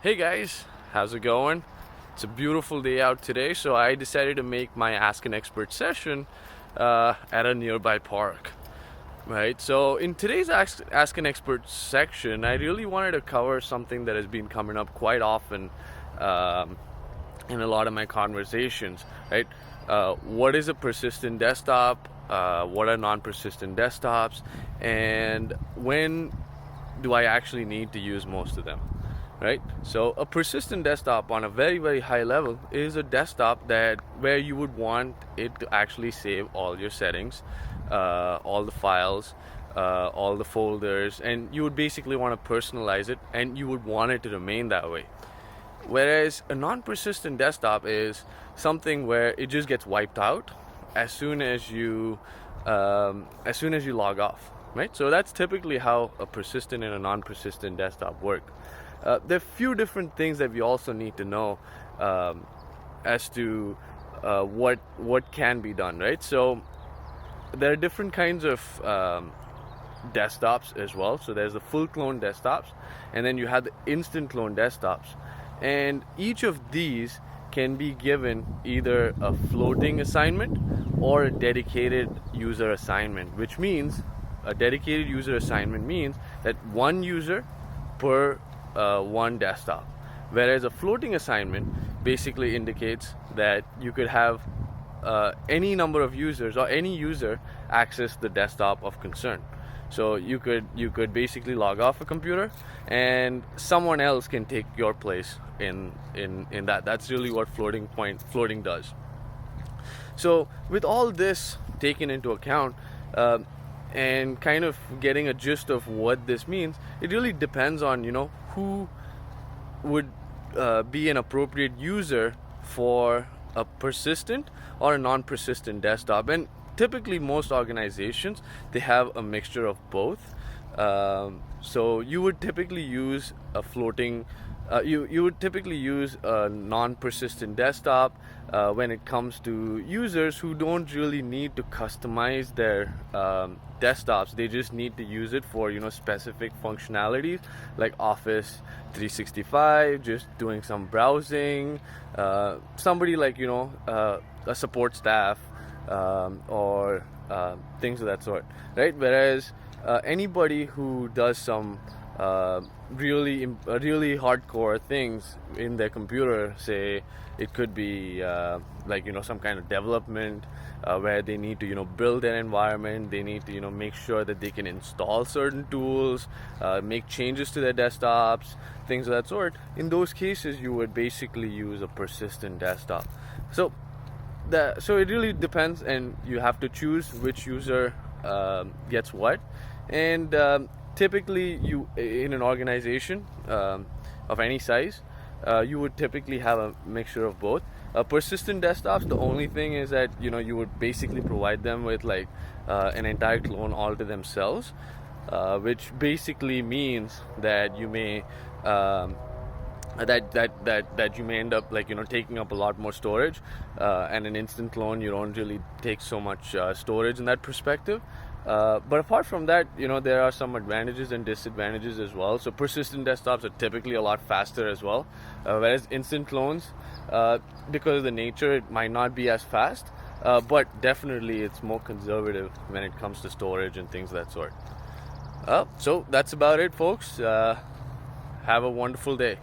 Hey guys, how's it going? It's a beautiful day out today, so I decided to make my Ask an Expert session at a nearby park. Right, so in today's Ask an Expert section, I really wanted to cover something that has been coming up quite often in a lot of my conversations. Right, what is a persistent desktop? What are non-persistent desktops? And when do I actually need to use most of them? Right, so a persistent desktop on a very high level is a desktop that where you would want it to actually save all your settings, all the files, all the folders, and you would basically want to personalize it, and you would want it to remain that way. Whereas a non-persistent desktop is something where it just gets wiped out as soon as you log off. Right, so that's typically how a persistent and a non-persistent desktop work. There are few different things that we also need to know as to what can be done, right? So there are different kinds of desktops as well. So there's the full clone desktops, and then you have the instant clone desktops. And each of these can be given either a floating assignment or a dedicated user assignment, which means a dedicated user assignment means that one user per one desktop, whereas a floating assignment basically indicates that you could have any number of users or any user access the desktop of concern. So you could basically log off a computer and someone else can take your place in that. That's really what floating does. So with all this taken into account, and kind of getting a gist of what this means, it really depends on who would be an appropriate user for a persistent or a non-persistent desktop. And typically most organizations, they have a mixture of both. So you would typically use a floating you would typically use a non-persistent desktop when it comes to users who don't really need to customize their desktops. They just need to use it for specific functionalities like Office 365, just doing some browsing, somebody like a support staff, or things of that sort, right? Whereas anybody who does some really hardcore things in their computer, say it could be like some kind of development where they need to build their environment, they need to make sure that they can install certain tools, make changes to their desktops, things of that sort. In those cases, you would basically use a persistent desktop. So it really depends, and you have to choose which user gets what. And typically, you in an organization of any size, you would typically have a mixture of both. Persistent desktops, the only thing is that you would basically provide them with like an entire clone all to themselves, which basically means that you may that you may end up like taking up a lot more storage, and an instant clone, you don't really take so much storage in that perspective. But apart from that, there are some advantages and disadvantages as well. So persistent desktops are typically a lot faster as well, whereas instant clones, because of the nature, it might not be as fast, but definitely it's more conservative when it comes to storage and things of that sort. So that's about it, folks. Have a wonderful day.